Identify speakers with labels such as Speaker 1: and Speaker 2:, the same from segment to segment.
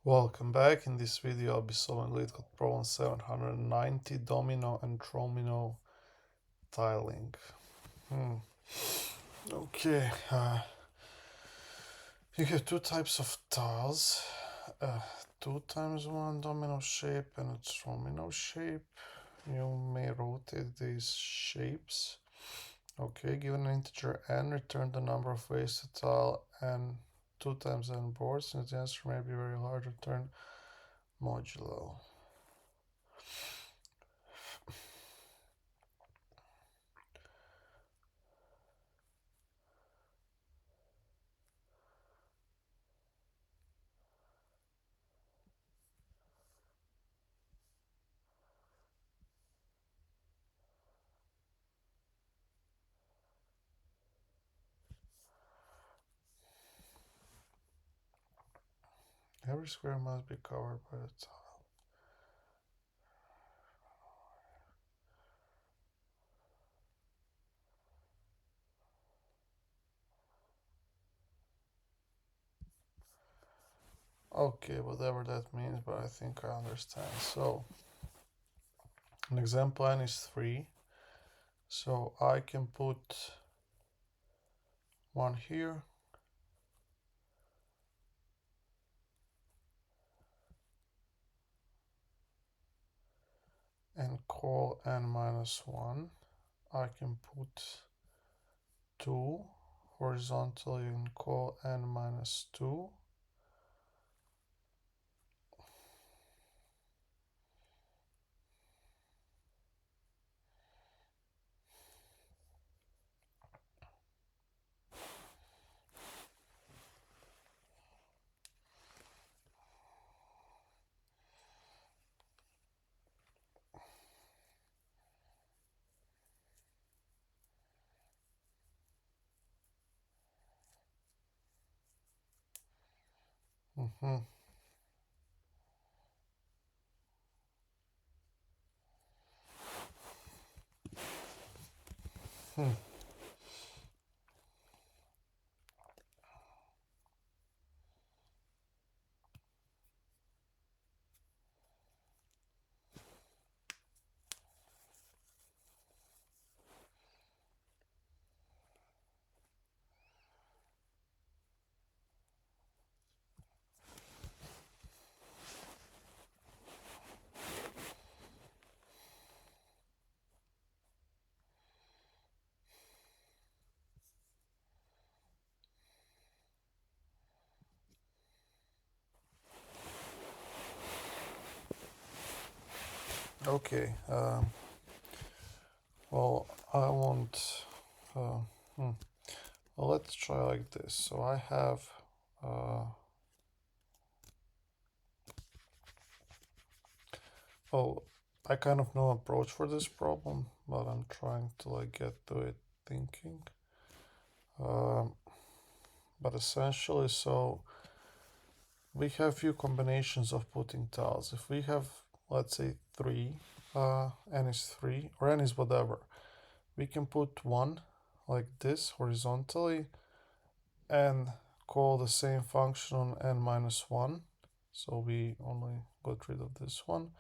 Speaker 1: Welcome back. In this video I'll be solving Leetcode problem 790, Domino and Tromino tiling. Okay, you have two types of tiles, 2x1 domino shape and a Tromino shape. You may rotate these shapes. Okay, given an integer n, return the number of ways to tile and 2 times n boards. Since the answer may be very large, return modulo. Every square must be covered by the tile. Okay, whatever that means, but I think I understand. So, an example n is 3. So I can put one here. And call n minus 1. I can put 2 horizontally and call n minus 2. Mm-hmm. Okay. Well, I want. Well, let's try like this. So I have. Well, I kind of know approach for this problem, but I'm trying to get to it thinking. But essentially, so we have few combinations of putting tiles. If we have, let's say, 3, n is 3, or n is whatever, we can put one like this horizontally and call the same function on n minus 1. So we only got rid of this one.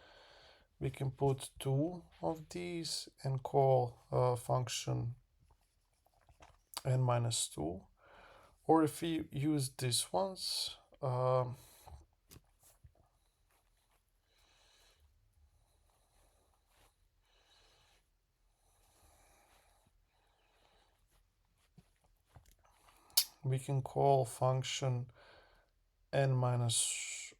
Speaker 1: We can put 2 of these and call function n minus 2. Or if we use these ones, we can call function n minus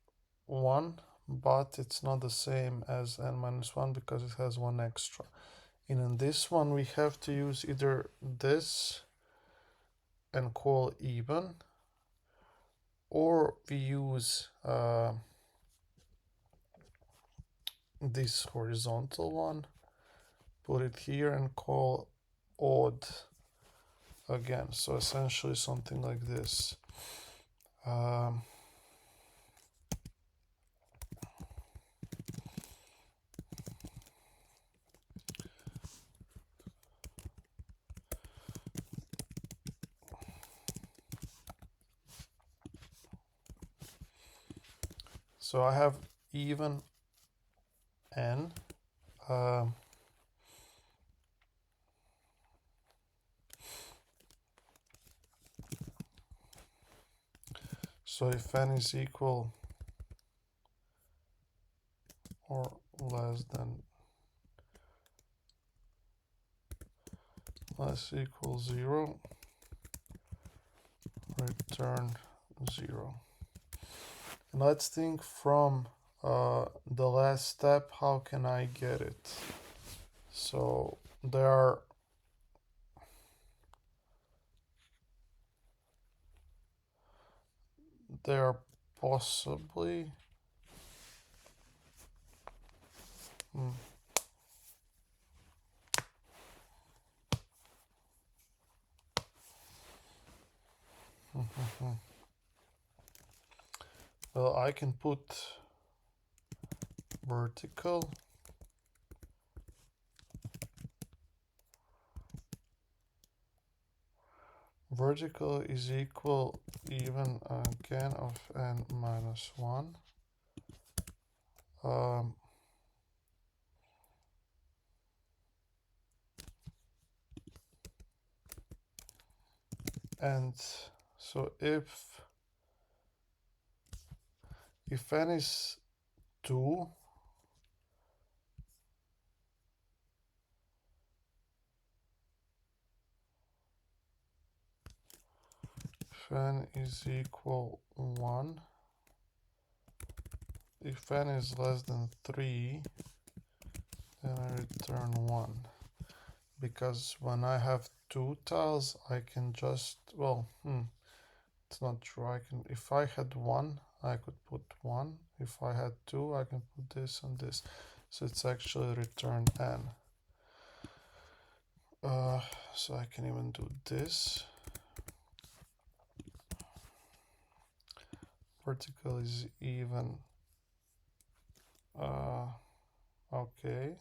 Speaker 1: 1, but it's not the same as n minus 1 because it has one extra. And in this one, we have to use either this and call even, or we use this horizontal one, put it here and call odd again. So essentially something like this. So I have even n. So if n is equal or less equal 0, return 0. And let's think from the last step, how can I get it? So there are possibly well, I can put vertical is equal even again of n minus 1. And so if n is 2, if n is equal 1, if n is less than 3, then I return 1. Because when I have 2 tiles, I can just, well, it's not true. I can, if I had 1, I could put 1. If I had 2, I can put this and this. So it's actually return n. So I can even do this. Vertical is even. Okay.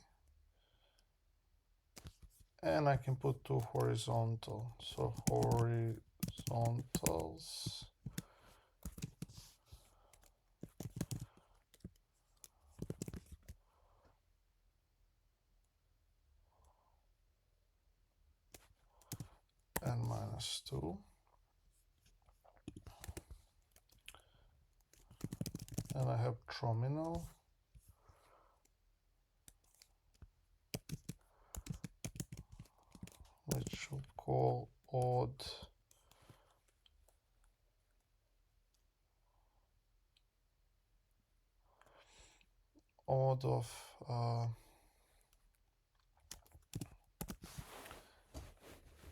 Speaker 1: And I can put 2 horizontal. So horizontals. And minus 2. And I have Tromino. Which should call odd of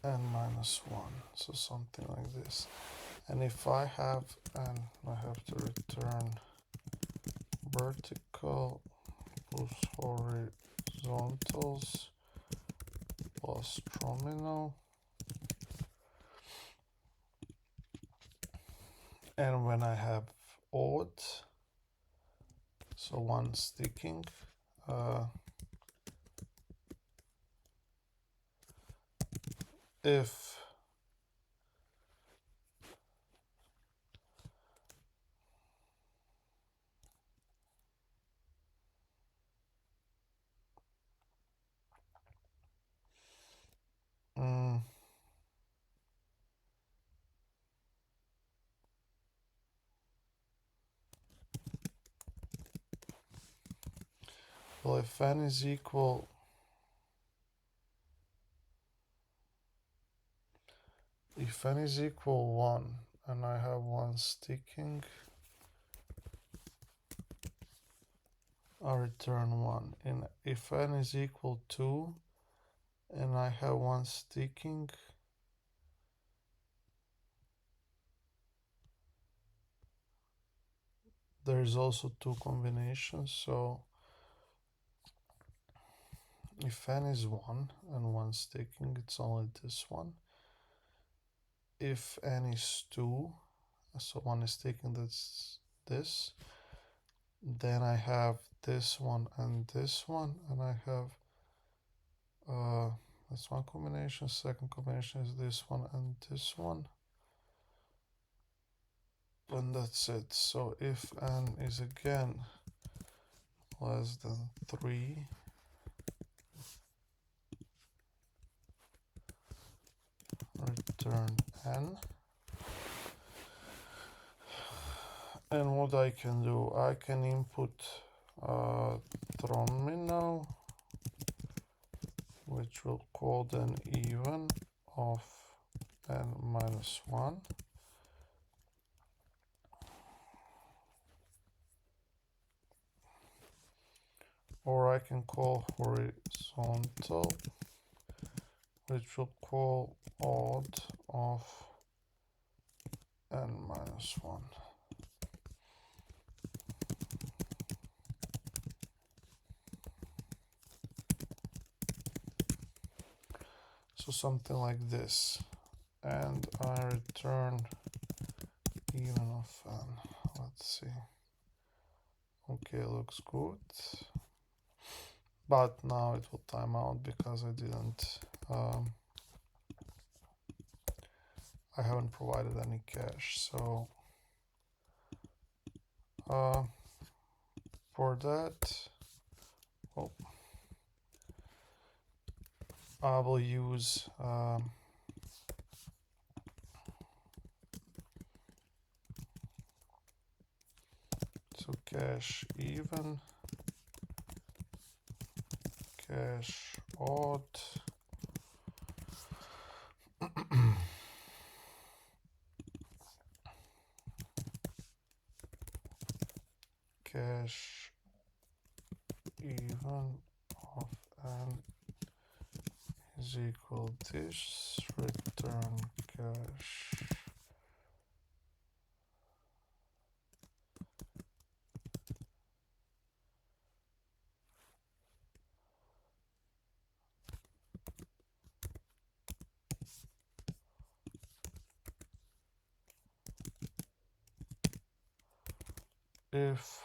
Speaker 1: n minus 1, so something like this. And if I have n, I have to return vertical plus horizontals plus Tromino. And when I have odd, so one sticking, if well, if n is equal, if n is equal 1 and I have one sticking, I'll return 1. And if n is equal 2 and I have one sticking, there's also 2 combinations. So if n is 1 and one sticking, it's only this one. If n is 2, so one is sticking, that's this. Then I have this one and this one, and I have that's one combination. Second combination is this one and this one. and that's it. So if n is again less than 3, return n. And what I can do, I can input Tromino, which will call then even of n minus 1. Or I can call horizontal, which will call odd of n minus 1. So something like this. And I return even of n. Let's see. Okay, looks good. But now it will time out because I didn't I haven't provided any cache. So for that, I will use so cache even, cache odd, cache even of n is equal this, return cache. If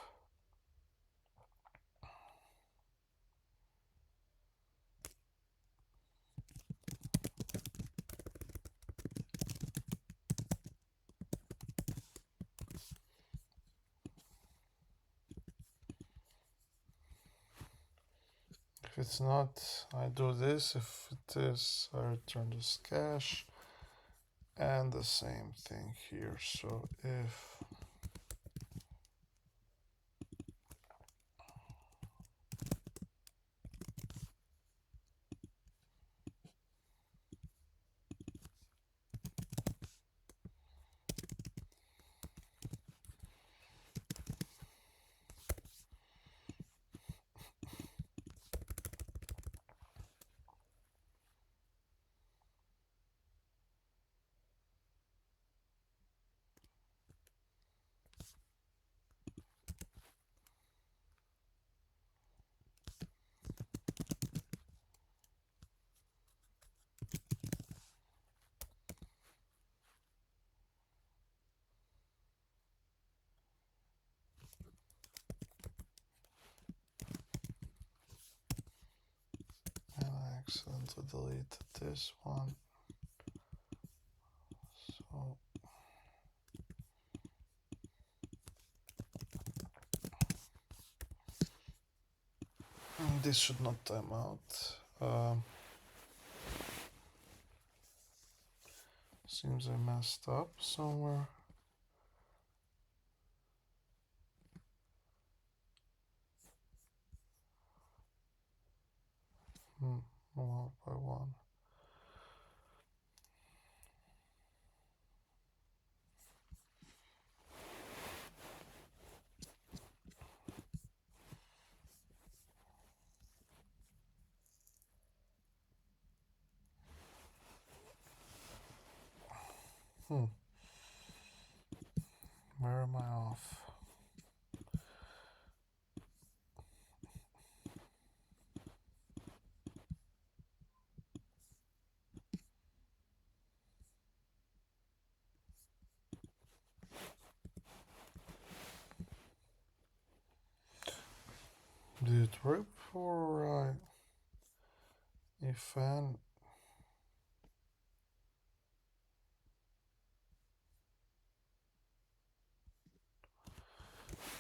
Speaker 1: it's not, I do this. If it is, I return this cache. And the same thing here. So and I accidentally deleted this one. So this should not time out. Seems I messed up somewhere. One by one. Where am I off? Did it work for if n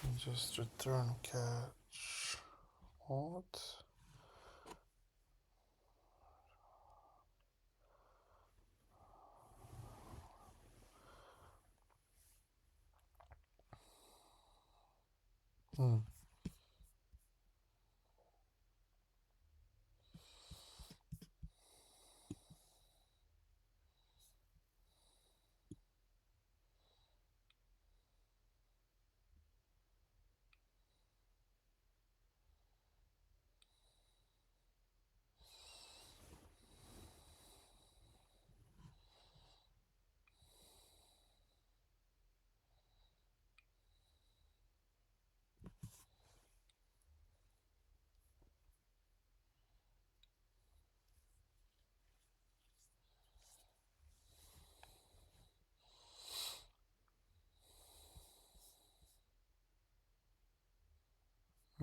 Speaker 1: And just return catch odd. Hmm.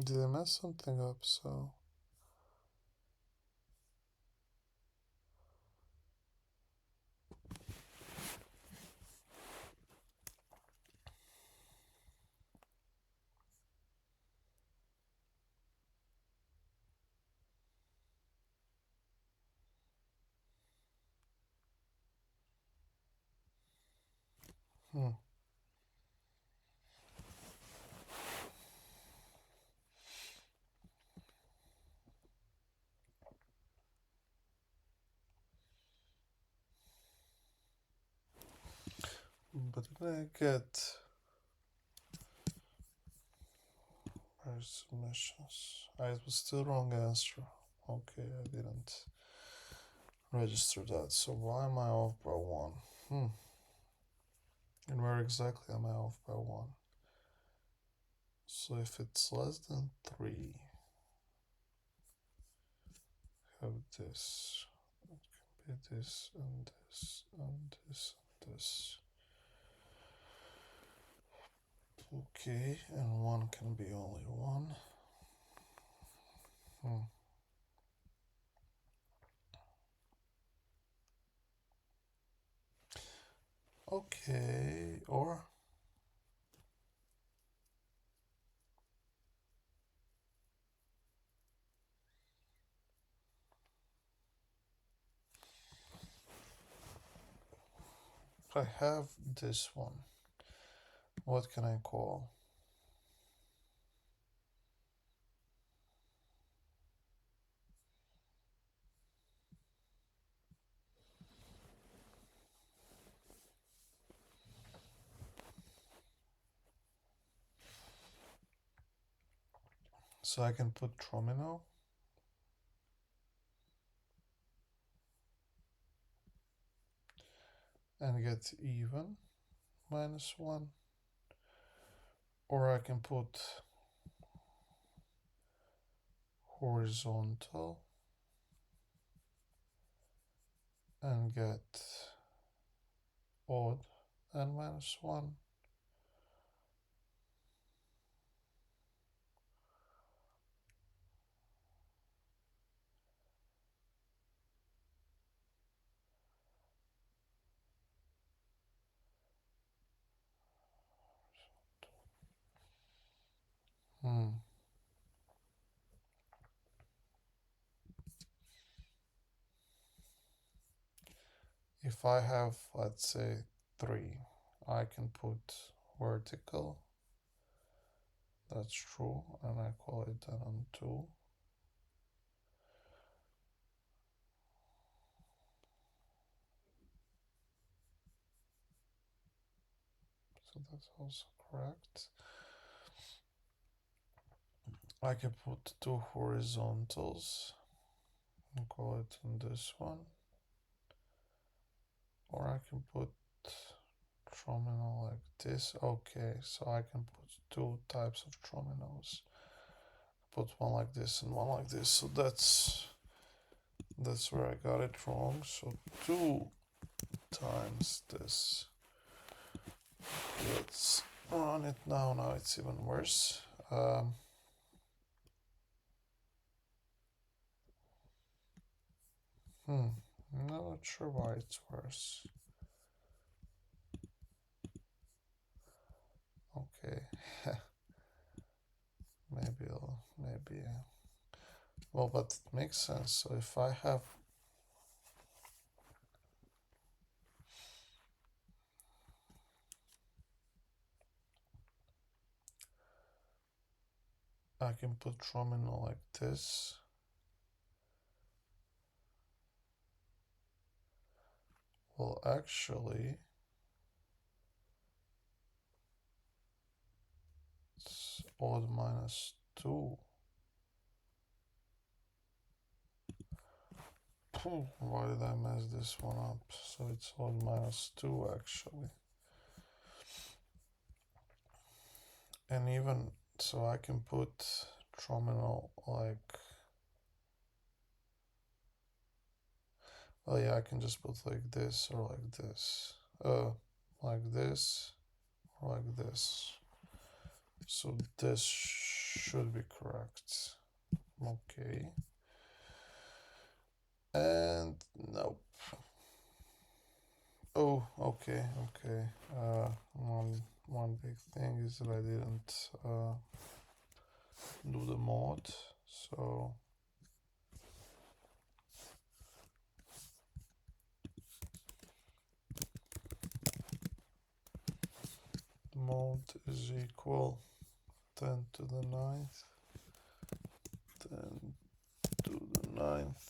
Speaker 1: Did I mess something up? So hmm. But did I get where's submissions? It was still wrong answer. Okay, I didn't register that. So why am I off by one? And where exactly am I off by one? So if it's less than 3, have this. It can be this and this and this and this. Okay, and 1 can be only 1. Okay, or I have this one. What can I call? So I can put Tromino and get even -1, or I can put horizontal and get odd and -1. If I have, let's say, 3, I can put vertical. That's true, and I call it then on 2. So that's also correct. I can put 2 horizontals and call it on this one. Or I can put Tromino like this. Okay, so I can put 2 types of Trominos. Put one like this and one like this. So that's where I got it wrong. So 2 times this. Let's run it now. Now it's even worse. I'm not sure why it's worse. Okay. maybe, well, but it makes sense. So if I have I can put Tromino like this. Well, actually, it's odd minus 2. Why did I mess this one up? So it's odd minus 2 actually. And even so I can put Tromino like, oh yeah, I can just put like this or like this. Like this or like this. So this should be correct. Okay. And nope. Oh, okay. One big thing is that I didn't do the mod, so mod is equal 10 to the 9th, 10 to the 9th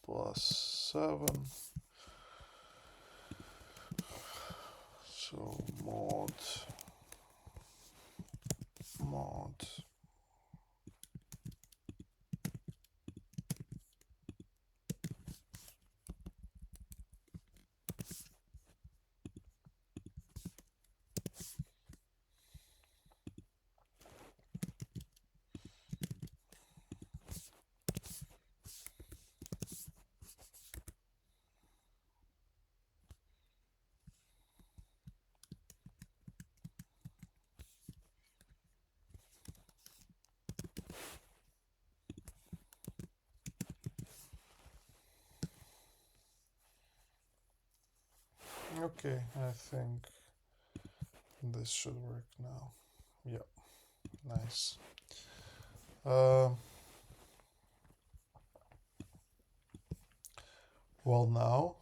Speaker 1: plus 7. So mod Okay, I think this should work now. Yep, nice. Well, now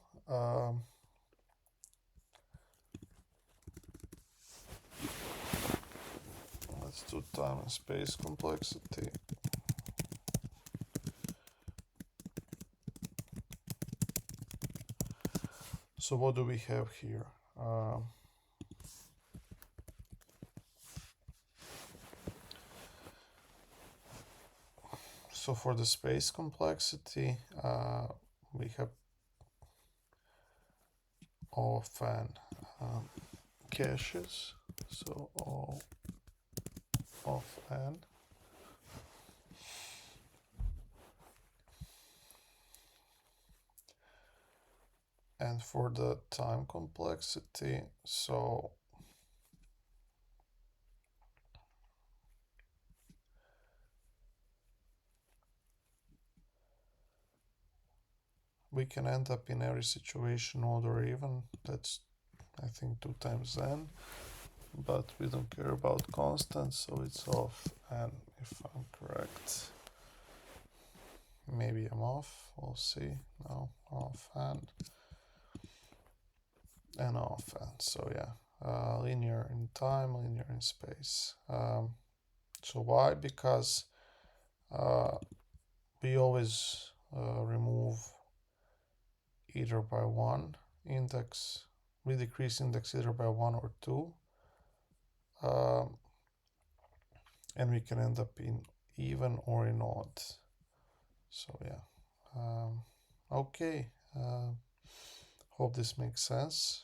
Speaker 1: let's do time and space complexity. So what do we have here? So for the space complexity, we have O of n caches. So O of n. And for the time complexity, so we can end up in every situation odd or even. That's, I think, 2 times n, but we don't care about constants, so it's off n if I'm correct. Maybe I'm off, we'll see. No, off n and off n. So yeah, linear in time, linear in space. So why? Because we always remove either by 1 index, we decrease index either by 1 or 2, and we can end up in even or in odd. So yeah, okay, hope this makes sense.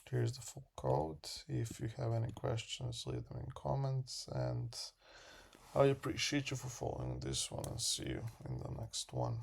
Speaker 1: Here's the full code. If you have any questions, leave them in comments, and I appreciate you for following this one, and see you in the next one.